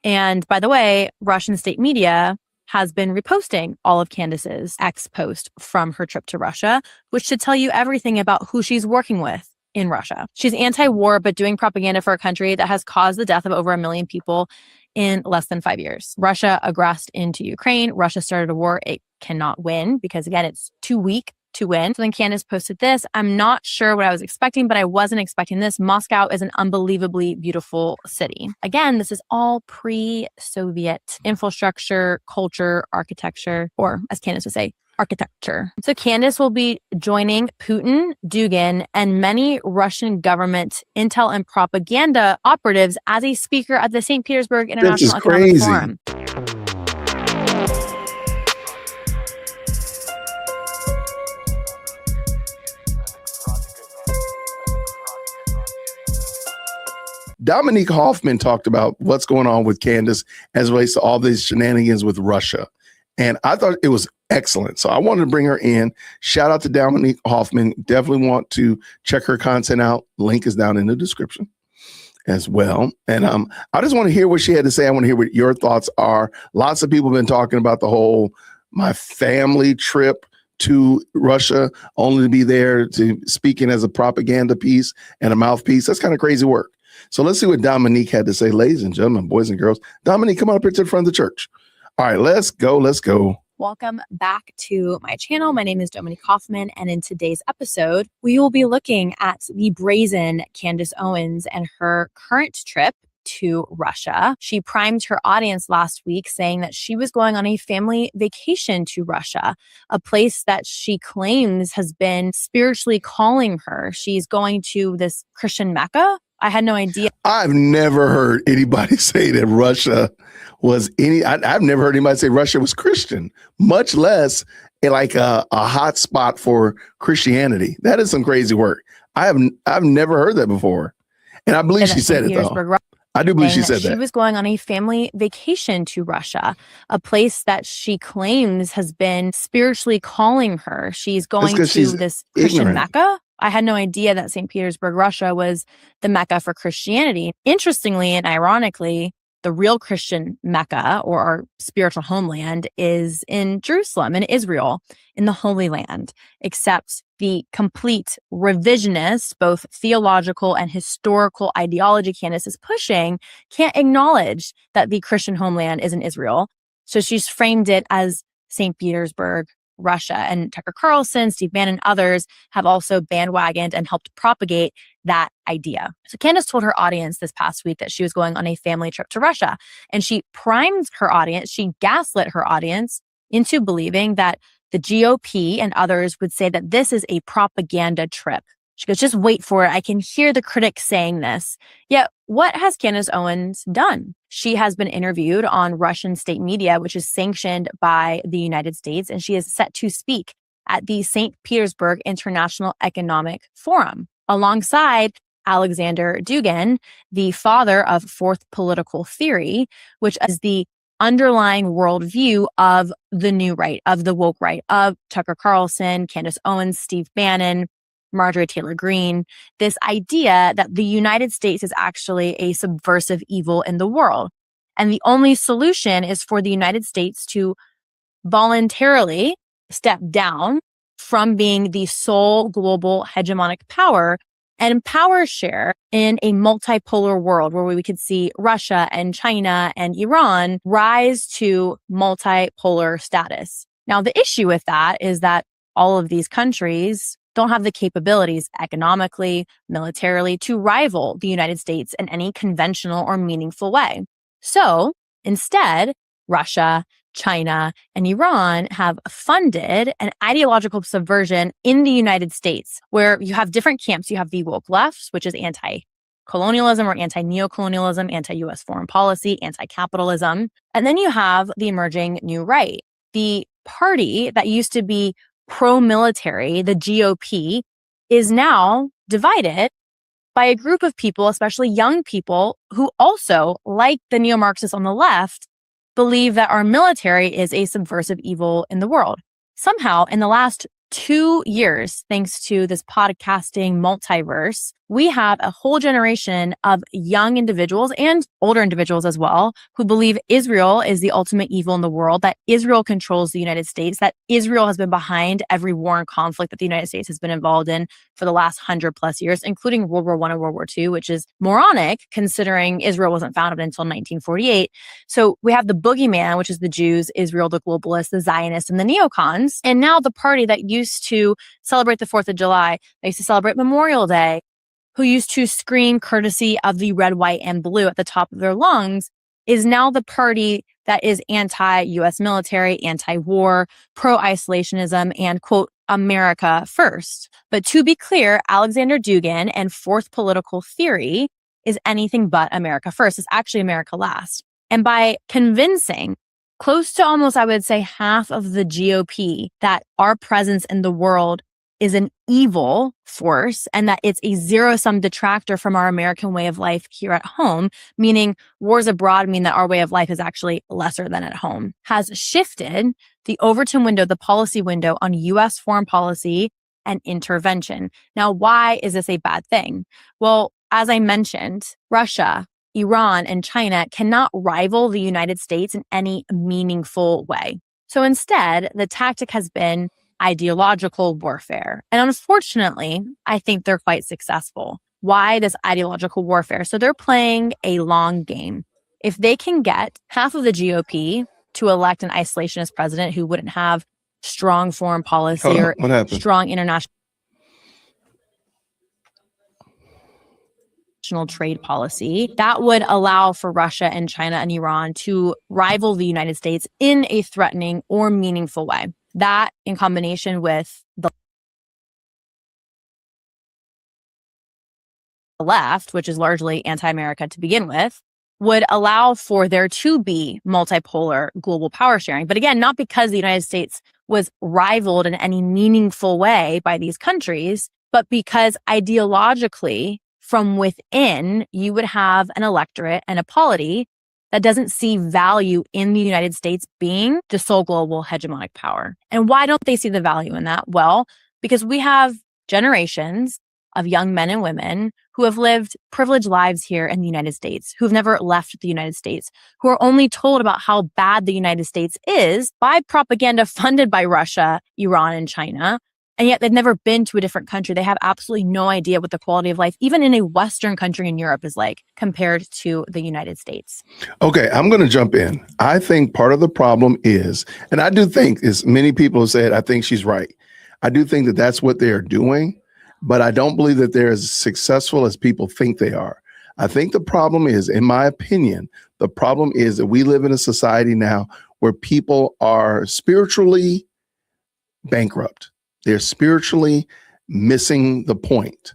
And by the way, Russian state media has been reposting all of Candace's X post from her trip to Russia, which should tell you everything about who she's working with in Russia. She's anti-war, but doing propaganda for a country that has caused the death of over 1 million people in less than 5 years. Russia aggressed into Ukraine. Russia started a war it cannot win because, again, it's too weak to win. So then Candace posted this. I'm not sure what I was expecting, but I wasn't expecting this. Moscow is an unbelievably beautiful city. Again, this is all pre-Soviet infrastructure, culture, architecture, or as Candace would say, architecture. So Candace will be joining Putin, Dugin, and many Russian government intel and propaganda operatives as a speaker at the St. Petersburg International Economic Forum. Dominique Hoffman talked about what's going on with Candace as it relates to all these shenanigans with Russia. And I thought it was excellent. So I wanted to bring her in. Shout out to Dominique Hoffman. Definitely want to check her content out. Link is down in the description as well. And I just want to hear what she had to say. I want to hear what your thoughts are. Lots of people have been talking about the whole my family trip to Russia, only to be there to speaking as a propaganda piece and a mouthpiece. That's kind of crazy work. So let's see what Dominique had to say, ladies and gentlemen, boys and girls. Dominique, come on up here to the front of the church. All right, let's go. Welcome back to my channel. My name is Dominique Hoffman, and in today's episode, we will be looking at the brazen Candace Owens and her current trip to Russia. She primed her audience last week saying that she was going on a family vacation to Russia, a place that she claims has been spiritually calling her. She's going to this Christian Mecca. I had no idea. I've never heard anybody say that Russia was I've never heard anybody say Russia was Christian, much less like a hot spot for Christianity. That is some crazy work. I've never heard that before. And I believe she said it though. I do believe she said that. She was going on a family vacation to Russia, a place that she claims has been spiritually calling her. She's going to this Christian Mecca. I had no idea that St. Petersburg, Russia was the Mecca for Christianity. Interestingly and ironically, the real Christian Mecca, or our spiritual homeland, is in Jerusalem, in Israel, in the Holy Land, except the complete revisionist, both theological and historical ideology Candace is pushing can't acknowledge that the Christian homeland is in Israel. So she's framed it as St. Petersburg, Russia. And Tucker Carlson, Steve Bannon, and others have also bandwagoned and helped propagate that idea. So Candace told her audience this past week that she was going on a family trip to Russia. And she primed her audience, she gaslit her audience into believing that the GOP and others would say that this is a propaganda trip. She goes, just wait for it. I can hear the critics saying this. Yet, what has Candace Owens done? She has been interviewed on Russian state media, which is sanctioned by the United States, and she is set to speak at the St. Petersburg International Economic Forum alongside Alexander Dugin, the father of fourth political theory, which is the underlying worldview of the new right, of the woke right, of Tucker Carlson, Candace Owens, Steve Bannon, Marjorie Taylor Greene, this idea that the United States is actually a subversive evil in the world. And the only solution is for the United States to voluntarily step down from being the sole global hegemonic power and power share in a multipolar world where we could see Russia and China and Iran rise to multipolar status. Now, the issue with that is that all of these countries don't have the capabilities economically, militarily to rival the United States in any conventional or meaningful way. So instead, Russia, China, and Iran have funded an ideological subversion in the United States where you have different camps. You have the woke left, which is anti-colonialism or anti-neocolonialism, anti-US foreign policy, anti-capitalism. And then you have the emerging new right. The party that used to be pro-military, the GOP, is now divided by a group of people, especially young people, who also, like the neo-Marxists on the left, believe that our military is a subversive evil in the world. Somehow, in the last 2 years, thanks to this podcasting multiverse, we have a whole generation of young individuals and older individuals as well who believe Israel is the ultimate evil in the world, that Israel controls the United States, that Israel has been behind every war and conflict that the United States has been involved in for the last 100+ years, including World War I and World War II, which is moronic considering Israel wasn't founded until 1948. So we have the boogeyman, which is the Jews, Israel, the globalists, the Zionists, and the neocons. And now the party that used to celebrate the 4th of July, they used to celebrate Memorial Day, who used to scream courtesy of the red, white, and blue at the top of their lungs, is now the party that is anti-US military, anti-war, pro-isolationism, and quote, America first. But to be clear, Alexander Dugin and fourth political theory is anything but America first. It's actually America last. And by convincing close to almost, I would say, half of the GOP that our presence in the world is an evil force and that it's a zero-sum detractor from our American way of life here at home, meaning wars abroad mean that our way of life is actually lesser than at home, has shifted the Overton window, the policy window on U.S. foreign policy and intervention. Now, why is this a bad thing? Well, as I mentioned, Russia, Iran, and China cannot rival the United States in any meaningful way. So instead, the tactic has been ideological warfare. And unfortunately, I think they're quite successful. Why this ideological warfare? So they're playing a long game. If they can get half of the GOP to elect an isolationist president who wouldn't have strong foreign policy or strong international trade policy, that would allow for Russia and China and Iran to rival the United States in a threatening or meaningful way. That, in combination with the left, which is largely anti-America to begin with, would allow for there to be multipolar global power sharing. But again, not because the United States was rivaled in any meaningful way by these countries, but because ideologically, from within, you would have an electorate and a polity that doesn't see value in the United States being the sole global hegemonic power. And why don't they see the value in that? Well, because we have generations of young men and women who have lived privileged lives here in the United States, who've never left the United States, who are only told about how bad the United States is by propaganda funded by Russia, Iran, and China. And yet they've never been to a different country. They have absolutely no idea what the quality of life, even in a Western country in Europe, is like compared to the United States. Okay, I'm going to jump in. I think part of the problem is, and I do think, as many people have said, I think she's right. I do think that that's what they're doing, but I don't believe that they're as successful as people think they are. I think the problem is, in my opinion, the problem is that we live in a society now where people are spiritually bankrupt. They're spiritually missing the point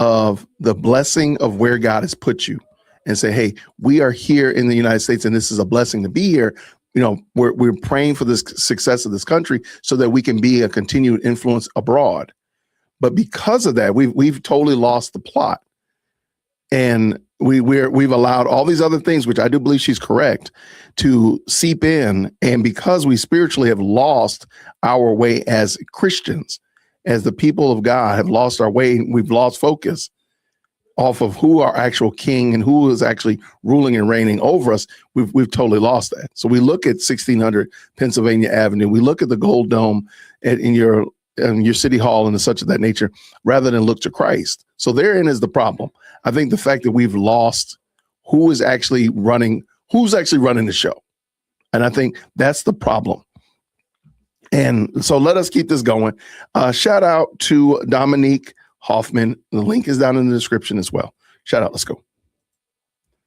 of the blessing of where God has put you and say, hey, we are here in the United States and this is a blessing to be here. You know, we're praying for this success of this country so that we can be a continued influence abroad. But because of that, we've totally lost the plot. And we've allowed all these other things, which I do believe she's correct, to seep in. And because we spiritually have lost our way as Christians, as the people of God have lost our way, we've lost focus off of who our actual king and who is actually ruling and reigning over us. We've totally lost that. So we look at 1600 Pennsylvania Avenue. We look at the Gold Dome in your city hall and such of that nature, rather than look to Christ. So therein is the problem. I think the fact that we've lost who's actually running the show. And I think that's the problem. And so let us keep this going. Shout out to Dominique Hoffman. The link is down in the description as well. Shout out. Let's go.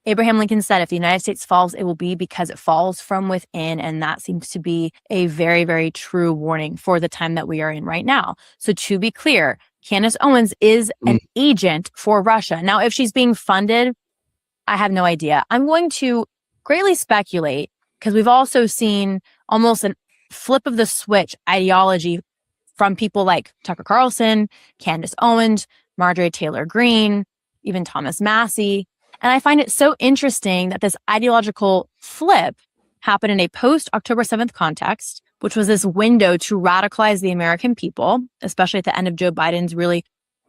Abraham Lincoln said, if the United States falls, it will be because it falls from within. And that seems to be a very, very true warning for the time that we are in right now. So to be clear, Candace Owens is an agent for Russia. Now, if she's being funded, I have no idea. I'm going to greatly speculate because we've also seen almost a flip of the switch ideology from people like Tucker Carlson, Candace Owens, Marjorie Taylor Greene, even Thomas Massie. And I find it so interesting that this ideological flip happened in a post-October 7th context, which was this window to radicalize the American people, especially at the end of Joe Biden's really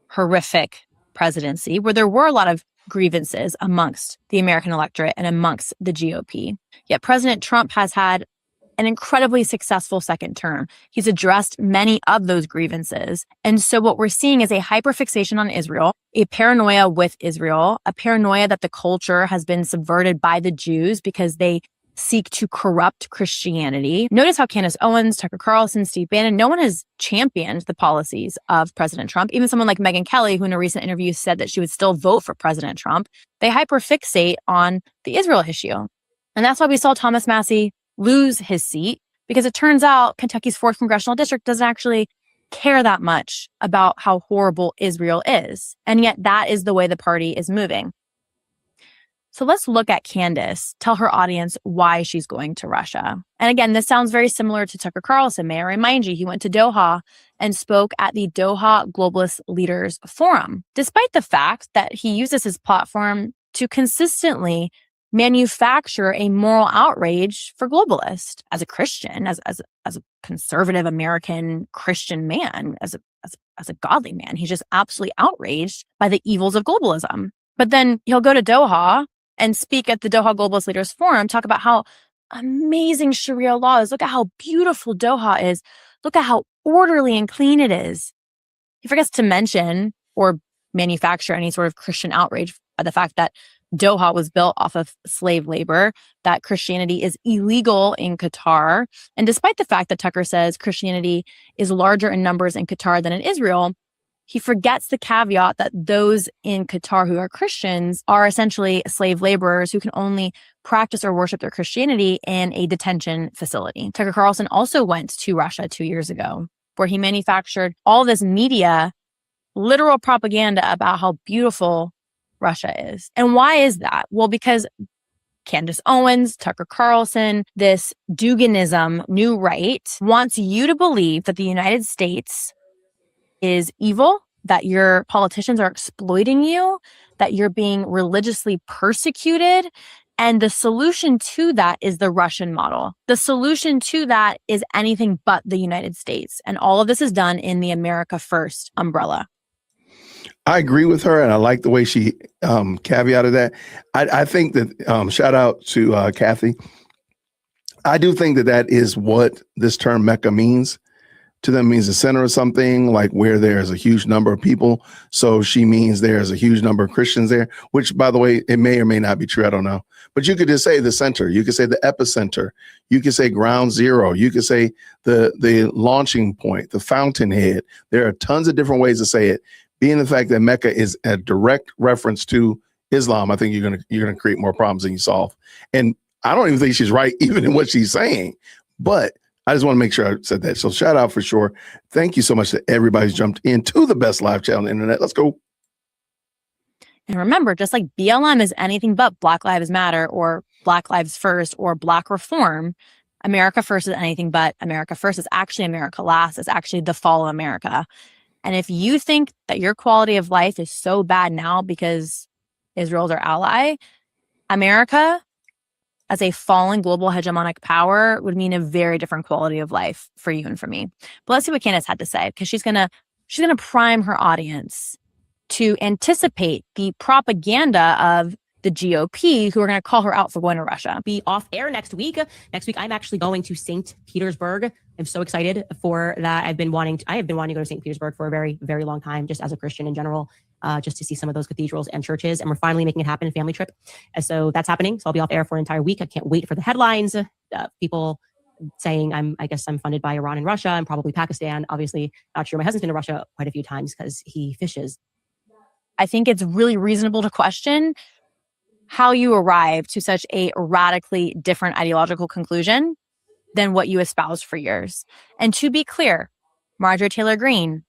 horrific presidency, where there were a lot of grievances amongst the American electorate and amongst the GOP. Yet President Trump has had an incredibly successful second term. He's addressed many of those grievances. And so what we're seeing is a hyperfixation on Israel, a paranoia with Israel, a paranoia that the culture has been subverted by the Jews because they seek to corrupt Christianity. Notice how Candace Owens, Tucker Carlson, Steve Bannon, no one has championed the policies of President Trump. Even someone like Megyn Kelly, who in a recent interview said that she would still vote for President Trump, they hyperfixate on the Israel issue. And that's why we saw Thomas Massie lose his seat, because it turns out Kentucky's 4th congressional district doesn't actually care that much about how horrible Israel is. And yet that is the way the party is moving. So let's look at Candace, tell her audience why she's going to Russia. And again, this sounds very similar to Tucker Carlson. May I remind you, he went to Doha and spoke at the Doha Globalist Leaders Forum, despite the fact that he uses his platform to consistently manufacture a moral outrage for globalists. As a Christian, as a conservative American Christian man, as a godly man, he's just absolutely outraged by the evils of globalism. But then he'll go to Doha and speak at the Doha Globalist Leaders Forum, talk about how amazing Sharia law is. Look at how beautiful Doha is. Look at how orderly and clean it is. He forgets to mention or manufacture any sort of Christian outrage by the fact that Doha was built off of slave labor, that Christianity is illegal in Qatar. And despite the fact that Tucker says Christianity is larger in numbers in Qatar than in Israel, he forgets the caveat that those in Qatar who are Christians are essentially slave laborers who can only practice or worship their Christianity in a detention facility. Tucker Carlson also went to Russia 2 years ago, where he manufactured all this media, literal propaganda about how beautiful Russia is. And why is that? Well, because Candace Owens, Tucker Carlson, this Duginism, new right, wants you to believe that the United States is evil, that your politicians are exploiting you, that you're being religiously persecuted. And the solution to that is the Russian model. The solution to that is anything but the United States. And all of this is done in the America First umbrella. I agree with her, and I like the way she caveated that. I think that, shout out to Kathy. I do think that that is what this term Mecca means. To them means the center of something, like where there's a huge number of people. So she means there's a huge number of Christians there, which, by the way, it may or may not be true. I don't know. But you could just say the center. You could say the epicenter. You could say ground zero. You could say the launching point, the fountainhead. There are tons of different ways to say it. Being the fact that Mecca is a direct reference to Islam, I think you're gonna create more problems than you solve. And I don't even think she's right, even in what she's saying. But I just want to make sure I said that. So shout out for sure. Thank you so much to everybody who's jumped into the best live channel on the internet. Let's go. And remember, just like BLM is anything but Black Lives Matter or Black Lives First or Black Reform, America First is anything but America First. Is actually America Last. It's actually the fall of America. And if you think that your quality of life is so bad now because Israel's our ally, America as a fallen global hegemonic power would mean a very different quality of life for you and for me. But let's see what Candace had to say, because she's gonna prime her audience to anticipate the propaganda of the GOP, who are going to call her out for going to Russia. Be off air next week. Next week, I'm actually going to St. Petersburg. I'm so excited for that. I have been wanting to go to St. Petersburg for a very, very long time, just as a Christian in general, just to see some of those cathedrals and churches. And we're finally making it happen, a family trip. And so that's happening. So I'll be off air for an entire week. I can't wait for the headlines. People saying I guess I'm funded by Iran and Russia and probably Pakistan. Obviously, not sure. My husband's been to Russia quite a few times because he fishes. I think it's really reasonable to question how you arrive to such a radically different ideological conclusion than what you espoused for years. And to be clear, Marjorie Taylor Greene,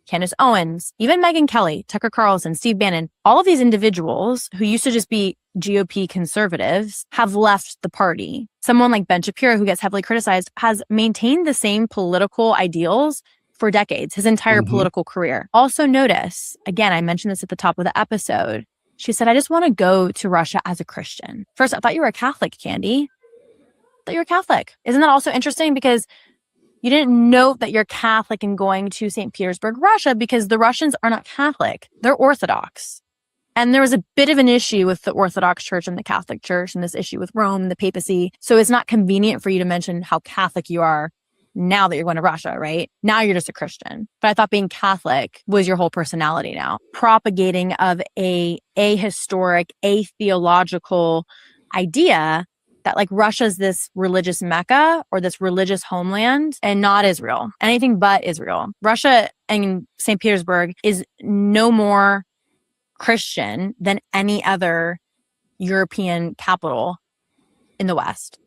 Candace Owens, even Megyn Kelly, Tucker Carlson, Steve Bannon, all of these individuals who used to just be GOP conservatives have left the party. Someone like Ben Shapiro, who gets heavily criticized, has maintained the same political ideals for decades, his entire political career. Also notice, again, I mentioned this at the top of the episode, she said, I just want to go to Russia as a Christian. First, I thought you were a Catholic, Candy. I thought you were Catholic. Isn't that also interesting? Because You didn't note that you're Catholic and going to St. Petersburg, Russia, because the Russians are not Catholic. They're Orthodox. And there was a bit of an issue with the Orthodox Church and the Catholic Church and this issue with Rome, the papacy. So it's not convenient for you to mention how Catholic you are now that you're going to Russia, right? Now you're just a Christian. But I thought being Catholic was your whole personality now. Propagating of a ahistoric, atheological idea that like Russia's this religious Mecca or this religious homeland and not Israel. Anything but Israel. Russia and St. Petersburg is no more Christian than any other European capital in the West.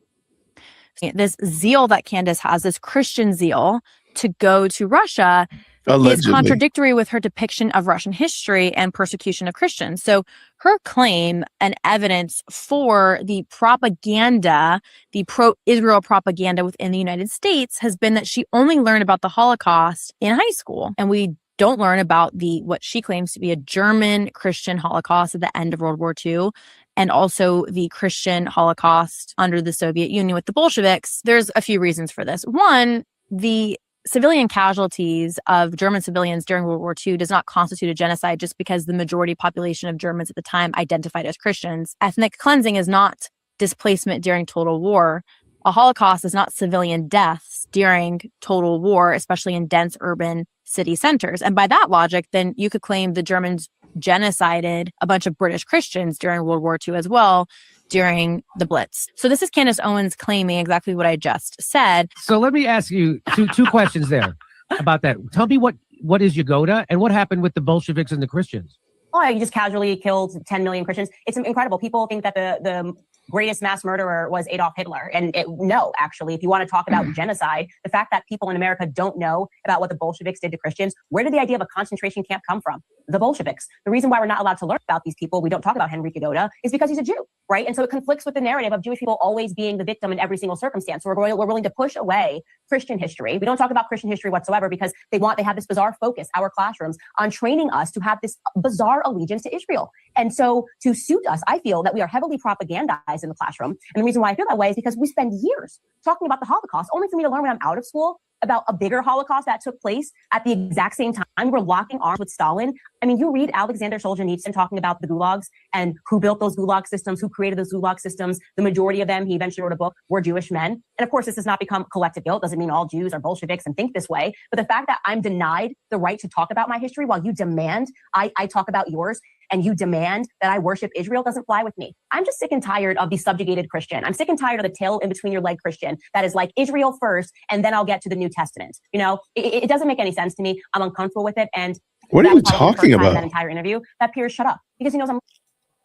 This zeal that Candace has, this Christian zeal to go to Russia, allegedly, is contradictory with her depiction of Russian history and persecution of Christians. So her claim and evidence for the propaganda, the pro-Israel propaganda within the United States has been that she only learned about the Holocaust in high school. And we don't learn about what she claims to be a German Christian Holocaust at the end of World War II, and also the Christian Holocaust under the Soviet Union with the Bolsheviks. There's a few reasons for this. One, the civilian casualties of German civilians during World War II does not constitute a genocide just because the majority population of Germans at the time identified as Christians. Ethnic cleansing is not displacement during total war. A Holocaust is not civilian deaths during total war, especially in dense urban city centers. And by that logic, then you could claim the Germans genocided a bunch of British Christians during World War II as well, during the Blitz. So this is Candace Owens claiming exactly what I just said. So let me ask you two questions there about that. Tell me what is Yagoda and what happened with the Bolsheviks and the Christians? Oh, you just casually killed 10 million Christians. It's incredible. People think that the greatest mass murderer was Adolf Hitler. And no, actually, if you want to talk about genocide, the fact that people in America don't know about what the Bolsheviks did to Christians, where did the idea of a concentration camp come from? The Bolsheviks. The reason why we're not allowed to learn about these people, we don't talk about Henry Yagoda, is because he's a Jew, right? And so it conflicts with the narrative of Jewish people always being the victim in every single circumstance. So we're willing to push away Christian history. We don't talk about Christian history whatsoever because they have this bizarre focus, our classrooms, on training us to have this bizarre allegiance to Israel. And so to suit us, I feel that we are heavily propagandized in the classroom. And the reason why I feel that way is because we spend years talking about the Holocaust, only for me to learn when I'm out of school about a bigger Holocaust that took place at the exact same time. We're locking arms with Stalin. I mean, you read Alexander Solzhenitsyn talking about the gulags and who built those gulag systems, who created those gulag systems. The majority of them, he eventually wrote a book, were Jewish men. And of course, this has not become collective guilt. Doesn't mean all Jews are Bolsheviks and think this way. But the fact that I'm denied the right to talk about my history while you demand I talk about yours, and you demand that I worship Israel doesn't fly with me. I'm just sick and tired of the subjugated Christian. I'm sick and tired of the tail in between your leg Christian that is like Israel first, and then I'll get to the New Testament. You know, it doesn't make any sense to me. I'm uncomfortable with it. And what are you talking about? That entire interview, that Piers shut up because he knows I'm.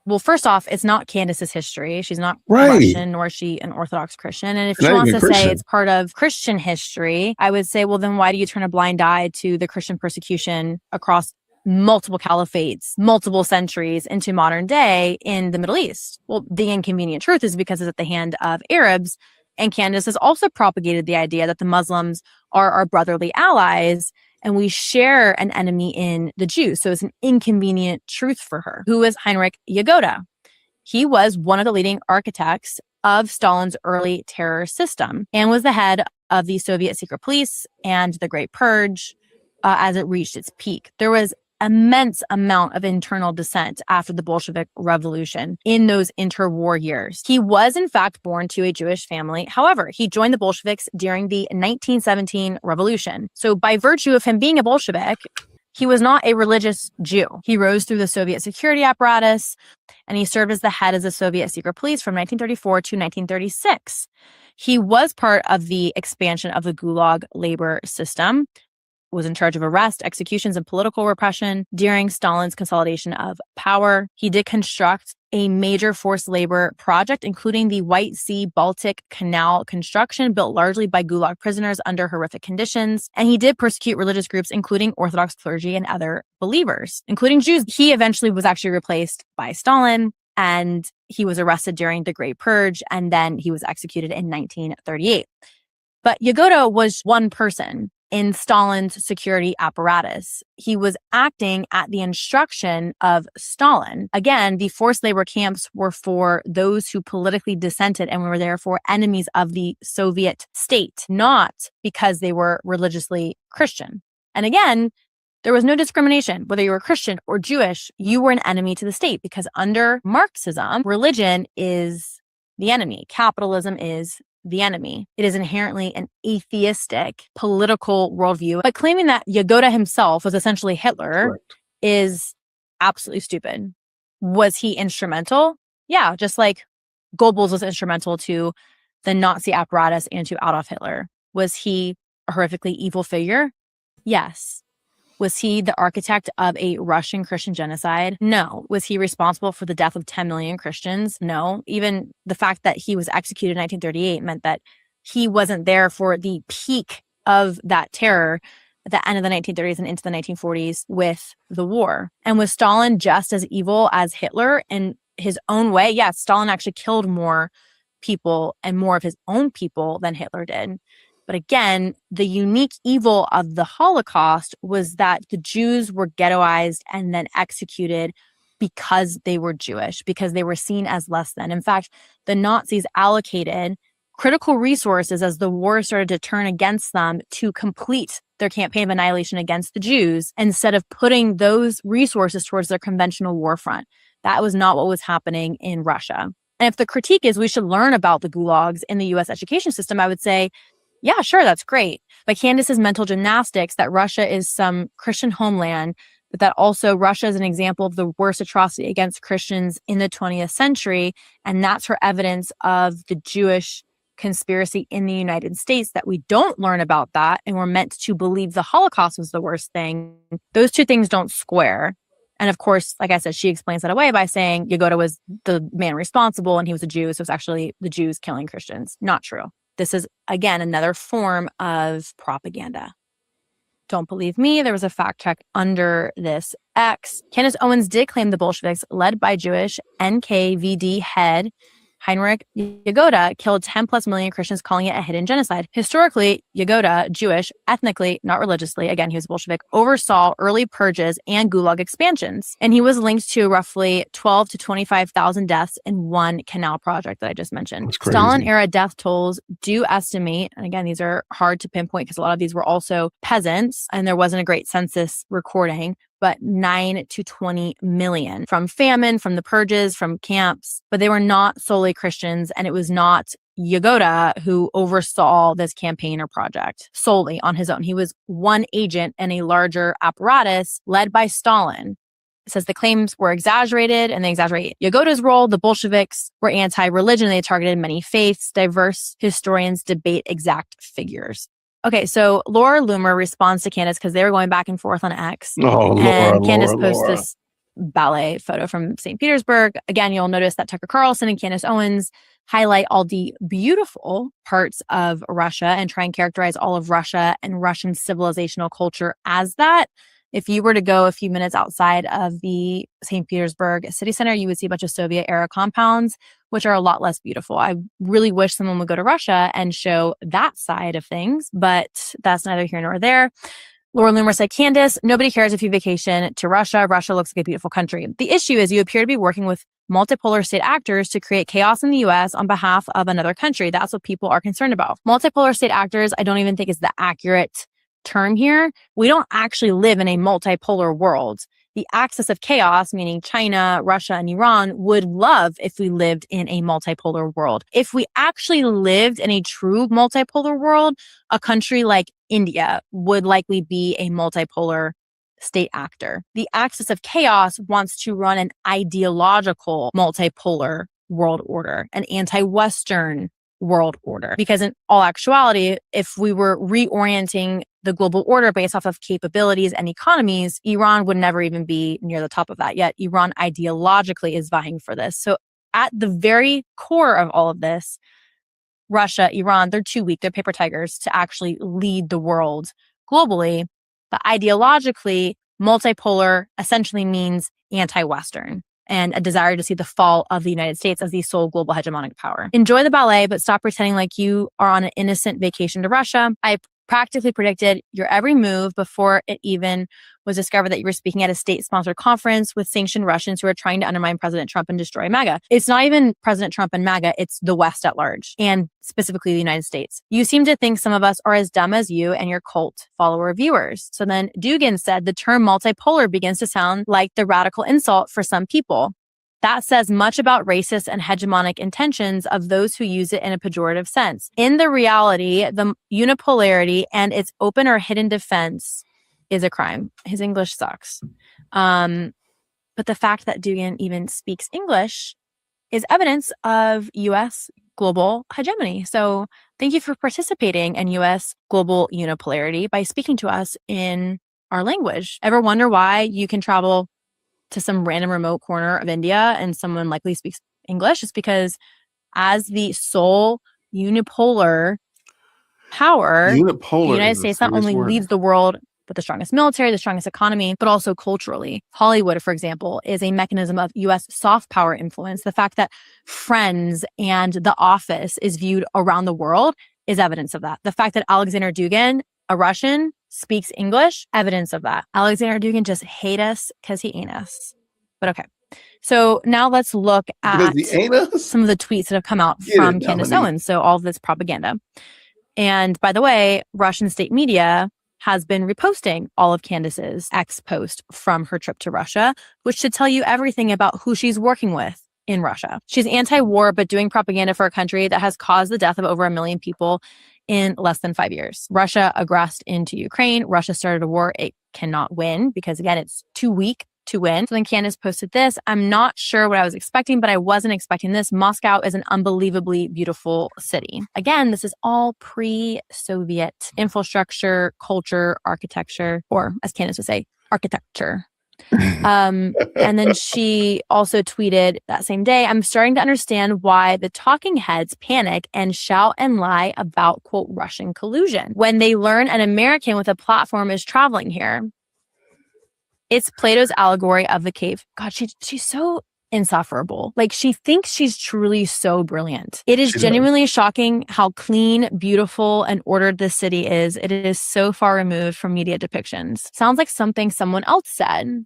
Well, first off, it's not Candace's history. She's not right. Russian, nor is she an Orthodox Christian. And if she wants to say it's part of Christian history, I would say, well, then why do you turn a blind eye to the Christian persecution across multiple caliphates, multiple centuries into modern day in the Middle East? Well, the inconvenient truth is because it's at the hand of Arabs. And Candace has also propagated the idea that the Muslims are our brotherly allies and we share an enemy in the Jews. So it's an inconvenient truth for her. Who is Heinrich Yagoda? He was one of the leading architects of Stalin's early terror system and was the head of the Soviet secret police and the Great Purge as it reached its peak. There was immense amount of internal dissent after the Bolshevik Revolution in those interwar years. He was, in fact, born to a Jewish family. However, he joined the Bolsheviks during the 1917 revolution. So by virtue of him being a Bolshevik, he was not a religious Jew. He rose through the Soviet security apparatus, and he served as the head of the Soviet secret police from 1934 to 1936. He was part of the expansion of the Gulag labor system, was in charge of arrest, executions, and political repression during Stalin's consolidation of power. He did construct a major forced labor project, including the White Sea-Baltic Canal construction, built largely by Gulag prisoners under horrific conditions. And he did persecute religious groups, including Orthodox clergy and other believers, including Jews. He eventually was actually replaced by Stalin, and he was arrested during the Great Purge, and then he was executed in 1938. But Yagoda was one person. in Stalin's security apparatus. He was acting at the instruction of Stalin. Again, the forced labor camps were for those who politically dissented and were therefore enemies of the Soviet state, not because they were religiously Christian. And again, there was no discrimination. Whether you were Christian or Jewish, you were an enemy to the state because under Marxism, religion is the enemy. Capitalism is the enemy. It is inherently an atheistic political worldview. But claiming that Yagoda himself was essentially Hitler is absolutely stupid. Was he instrumental? Yeah, just like Goebbels was instrumental to the Nazi apparatus and to Adolf Hitler. Was he a horrifically evil figure? Yes. Was he the architect of a Russian Christian genocide? No. Was he responsible for the death of 10 million Christians? No. Even the fact that he was executed in 1938 meant that he wasn't there for the peak of that terror at the end of the 1930s and into the 1940s with the war. And was Stalin just as evil as Hitler in his own way? Yes, Stalin actually killed more people and more of his own people than Hitler did. But again, the unique evil of the Holocaust was that the Jews were ghettoized and then executed because they were Jewish, because they were seen as less than. In fact, the Nazis allocated critical resources as the war started to turn against them to complete their campaign of annihilation against the Jews instead of putting those resources towards their conventional war front. That was not what was happening in Russia. And if the critique is we should learn about the gulags in the US education system, I would say, yeah, sure, that's great. But Candace's mental gymnastics that Russia is some Christian homeland, but that also Russia is an example of the worst atrocity against Christians in the 20th century. And that's her evidence of the Jewish conspiracy in the United States, that we don't learn about that and we're meant to believe the Holocaust was the worst thing. Those two things don't square. And of course, like I said, she explains that away by saying Yagoda was the man responsible and he was a Jew, so it's actually the Jews killing Christians. Not true. This is, again, another form of propaganda. Don't believe me. There was a fact check under this X. Candace Owens did claim the Bolsheviks, led by Jewish NKVD head Heinrich Yagoda, killed 10 plus million Christians, calling it a hidden genocide. Historically, Yagoda, Jewish, ethnically, not religiously, again, he was a Bolshevik, oversaw early purges and gulag expansions. And he was linked to roughly 12 to 25,000 deaths in one canal project that I just mentioned. Stalin-era death tolls do estimate, and again, these are hard to pinpoint because a lot of these were also peasants and there wasn't a great census recording, but 9 to 20 million from famine, from the purges, from camps. But they were not solely Christians, and it was not Yagoda who oversaw this campaign or project solely on his own. He was one agent in a larger apparatus led by Stalin. It says the claims were exaggerated, and they exaggerate Yagoda's role. The Bolsheviks were anti-religion. They targeted many faiths. Diverse historians debate exact figures. Okay, so Laura Loomer responds to Candace because they were going back and forth on X. And Candace posts this ballet photo from St. Petersburg. Again, you'll notice that Tucker Carlson and Candace Owens highlight all the beautiful parts of Russia and try and characterize all of Russia and Russian civilizational culture as that. If you were to go a few minutes outside of the St. Petersburg city center, you would see a bunch of Soviet-era compounds, which are a lot less beautiful. I really wish someone would go to Russia and show that side of things, but that's neither here nor there. Laura Loomer said, Candace, nobody cares if you vacation to Russia. Russia looks like a beautiful country. The issue is you appear to be working with multipolar state actors to create chaos in the U.S. on behalf of another country. That's what people are concerned about. Multipolar state actors, I don't even think is the accurate term here. We don't actually live in a multipolar world. The axis of chaos, meaning China, Russia, and Iran, would love if we lived in a multipolar world. If we actually lived in a true multipolar world, a country like India would likely be a multipolar state actor. The axis of chaos wants to run an ideological multipolar world order, an anti-Western world order. Because in all actuality, if we were reorienting the global order based off of capabilities and economies, Iran would never even be near the top of that. Yet Iran ideologically is vying for this. So at the very core of all of this, Russia, Iran, they're too weak. They're paper tigers to actually lead the world globally. But ideologically, multipolar essentially means anti-Western and a desire to see the fall of the United States as the sole global hegemonic power. Enjoy the ballet, but stop pretending like you are on an innocent vacation to Russia. I practically predicted your every move before it even was discovered that you were speaking at a state-sponsored conference with sanctioned Russians who are trying to undermine President Trump and destroy MAGA. It's not even President Trump and MAGA, it's the West at large, and specifically the United States. You seem to think some of us are as dumb as you and your cult follower viewers. So then Dugin said the term multipolar begins to sound like the radical insult for some people. That says much about racist and hegemonic intentions of those who use it in a pejorative sense. In the reality, the unipolarity and its open or hidden defense is a crime. His English sucks. But the fact that Dugin even speaks English is evidence of U.S. global hegemony. So thank you for participating in U.S. global unipolarity by speaking to us in our language. Ever wonder why you can travel to some random remote corner of India and someone likely speaks English? It's because as the sole unipolar power, the United States not only leads the world with the strongest military, the strongest economy, but also culturally. Hollywood, for example, is a mechanism of U.S. soft power influence. The fact that Friends and The Office is viewed around the world is evidence of that. The fact that Alexander Dugin, a Russian, speaks English, evidence of that. Alexander Dugin just hate us because he ain't us. But okay. So now let's look at some of the tweets that have come out from Candace Owens. So all of this propaganda. And by the way, Russian state media has been reposting all of Candace's X post from her trip to Russia, which should tell you everything about who she's working with in Russia. She's anti-war, but doing propaganda for a country that has caused the death of over 1 million people in less than 5 years. Russia aggressed into Ukraine. Russia started a war it cannot win because, again, it's too weak to win. So then Candace posted this. I'm not sure what I was expecting, but I wasn't expecting this. Moscow is an unbelievably beautiful city. Again, this is all pre-Soviet infrastructure, culture, architecture, or as Candace would say, architecture. And then she also tweeted that same day, I'm starting to understand why the talking heads panic and shout and lie about, quote, Russian collusion when they learn an American with a platform is traveling here. It's Plato's allegory of the cave. God, she's so insufferable. Like, she thinks she's truly so brilliant. It is genuinely shocking how clean, beautiful, and ordered this city is. It is so far removed from media depictions. Sounds like something someone else said.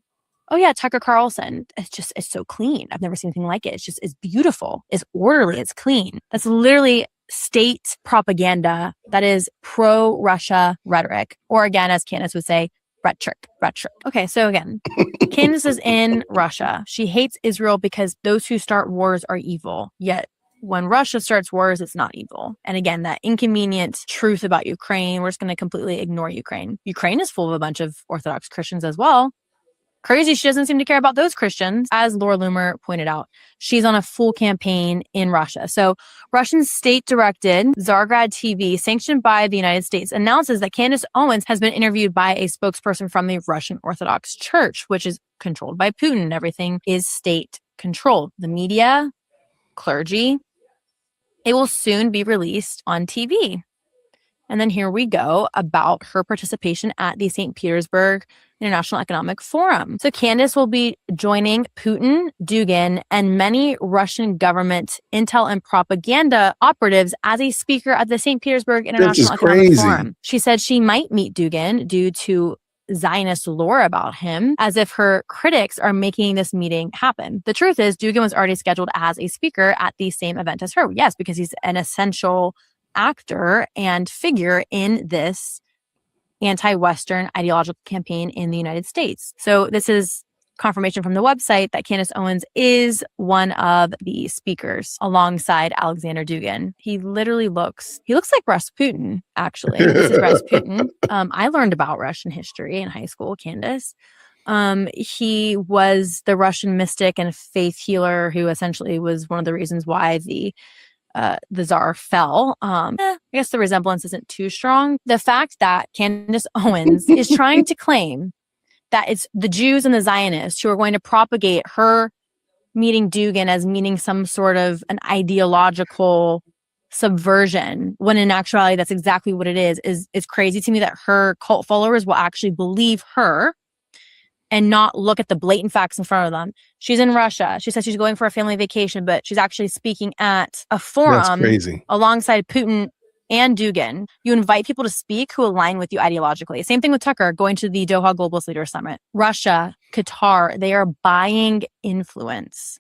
Oh yeah, Tucker Carlson. It's so clean. I've never seen anything like it. It's beautiful. It's orderly. It's clean. That's literally state propaganda. That is pro-Russia rhetoric. Or again, as Candace would say, rhetoric. Okay, so again, Candace is in Russia. She hates Israel because those who start wars are evil. Yet when Russia starts wars, it's not evil. And again, that inconvenient truth about Ukraine, we're just going to completely ignore Ukraine. Ukraine is full of a bunch of Orthodox Christians as well. Crazy, she doesn't seem to care about those Christians. As Laura Loomer pointed out, she's on a full campaign in Russia. So Russian state-directed Zargrad TV, sanctioned by the United States, announces that Candace Owens has been interviewed by a spokesperson from the Russian Orthodox Church, which is controlled by Putin. Everything is state-controlled. The media, clergy. It will soon be released on TV. And then here we go about her participation at the St. Petersburg International Economic Forum. So Candace will be joining Putin, Dugin, and many Russian government intel and propaganda operatives as a speaker at the St. Petersburg International Economic Forum. She said she might meet Dugin due to Zionist lore about him, as if her critics are making this meeting happen. The truth is, Dugin was already scheduled as a speaker at the same event as her. Yes, because he's an essential actor and figure in this anti-Western ideological campaign in the United States. So this is confirmation from the website that Candace Owens is one of the speakers alongside Alexander Dugin. He looks like Rasputin, actually. This is Rasputin. I learned about Russian history in high school, Candace. He was the Russian mystic and faith healer who essentially was one of the reasons why the Tsar fell. I guess the resemblance isn't too strong. The fact that Candace Owens is trying to claim that it's the Jews and the Zionists who are going to propagate her meeting Dugin as meaning some sort of an ideological subversion, when in actuality that's exactly what it is crazy to me that her cult followers will actually believe her and not look at the blatant facts in front of them. She's in Russia. She says she's going for a family vacation, but she's actually speaking at a forum alongside Putin and Dugan. You invite people to speak who align with you ideologically. Same thing with Tucker going to the Doha Globalist Leaders Summit. Russia, Qatar, they are buying influence.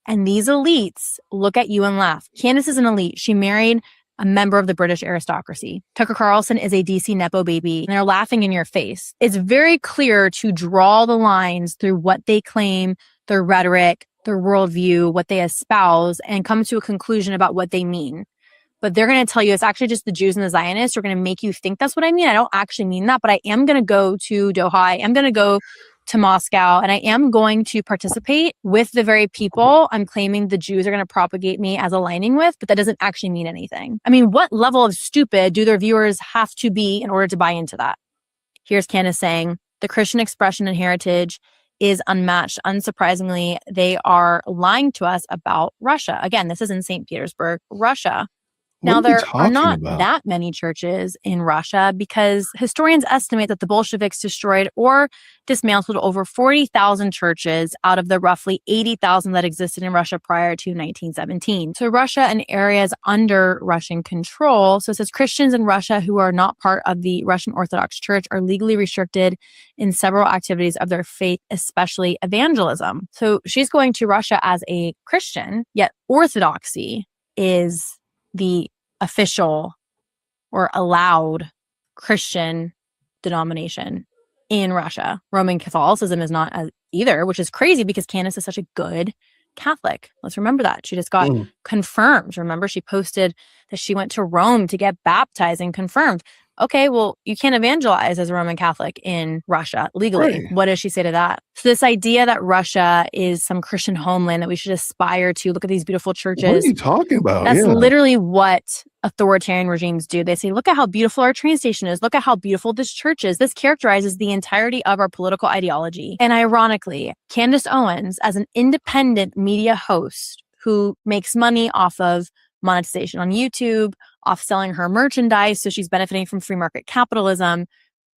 And these elites look at you and laugh. Candace is an elite. She married a member of the British aristocracy. Tucker Carlson is a DC Nepo baby, and they're laughing in your face. It's very clear to draw the lines through what they claim, their rhetoric, their worldview, what they espouse, and come to a conclusion about what they mean. But they're going to tell you it's actually just the Jews and the Zionists who are going to make you think that's what I mean. I don't actually mean that, but I am going to go to Doha. I am going to go to Moscow, and I am going to participate with the very people I'm claiming the Jews are going to propagate me as aligning with, but that doesn't actually mean anything. I mean, what level of stupid do their viewers have to be in order to buy into that? Here's Candace saying, the Christian expression and heritage is unmatched. Unsurprisingly, they are lying to us about Russia. Again, this is in St. Petersburg, Russia. Now, there are not that many churches in Russia because historians estimate that the Bolsheviks destroyed or dismantled over 40,000 churches out of the roughly 80,000 that existed in Russia prior to 1917. So Russia and areas under Russian control. So it says Christians in Russia who are not part of the Russian Orthodox Church are legally restricted in several activities of their faith, especially evangelism. So she's going to Russia as a Christian, yet Orthodoxy is the official or allowed Christian denomination in Russia. Roman Catholicism is not either, which is crazy because Candace is such a good Catholic. Let's remember that. She just got confirmed. Remember, she posted that she went to Rome to get baptized and confirmed. Okay, well, you can't evangelize as a Roman Catholic in Russia legally. Right. What does she say to that? So this idea that Russia is some Christian homeland that we should aspire to, look at these beautiful churches. What are you talking about? That's literally what authoritarian regimes do. They say, look at how beautiful our train station is. Look at how beautiful this church is. This characterizes the entirety of our political ideology. And ironically, Candace Owens, as an independent media host who makes money off of monetization on YouTube, off selling her merchandise, so she's benefiting from free market capitalism,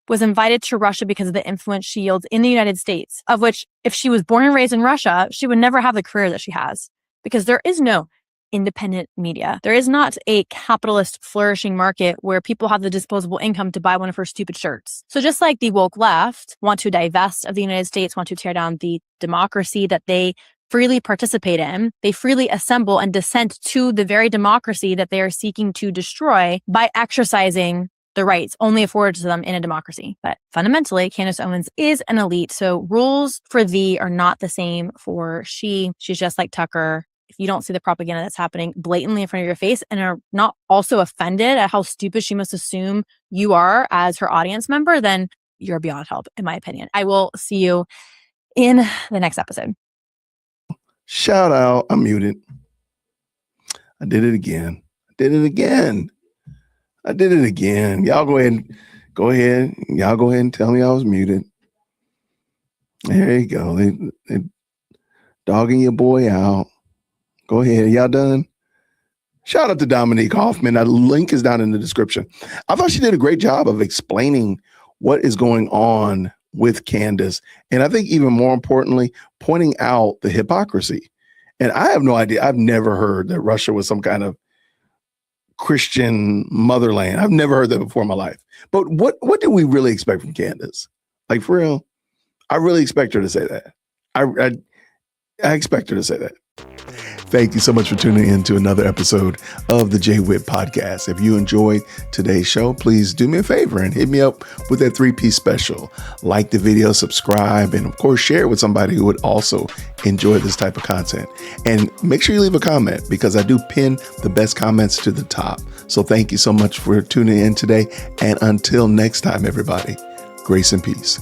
was invited to Russia because of the influence she yields in the United States, of which, if she was born and raised in Russia, she would never have the career that she has, because there is no independent media. There is not a capitalist flourishing market where people have the disposable income to buy one of her stupid shirts. So just like the woke left want to divest of the United States, want to tear down the democracy that they freely participate in, they freely assemble and dissent to the very democracy that they are seeking to destroy by exercising the rights only afforded to them in a democracy. But fundamentally, Candace Owens is an elite. So rules for thee are not the same for she. She's just like Tucker. If you don't see the propaganda that's happening blatantly in front of your face and are not also offended at how stupid she must assume you are as her audience member, then you're beyond help, in my opinion. I will see you in the next episode. Shout out. I'm muted. I did it again. Y'all go ahead. Y'all go ahead and tell me I was muted. There you go. They dogging your boy out. Go ahead. Y'all done? Shout out to Dominique Hoffman. That link is down in the description. I thought she did a great job of explaining what is going on with Candace. And I think even more importantly, pointing out the hypocrisy. And I have no idea. I've never heard that Russia was some kind of Christian motherland. I've never heard that before in my life. But what do we really expect from Candace? Like, for real, I really expect her to say that. I expect her to say that. Thank you so much for tuning in to another episode of the JWhit Podcast. If you enjoyed today's show, please do me a favor and hit me up with that 3-piece special. Like the video, subscribe, and of course, share it with somebody who would also enjoy this type of content. And make sure you leave a comment because I do pin the best comments to the top. So thank you so much for tuning in today. And until next time, everybody, grace and peace.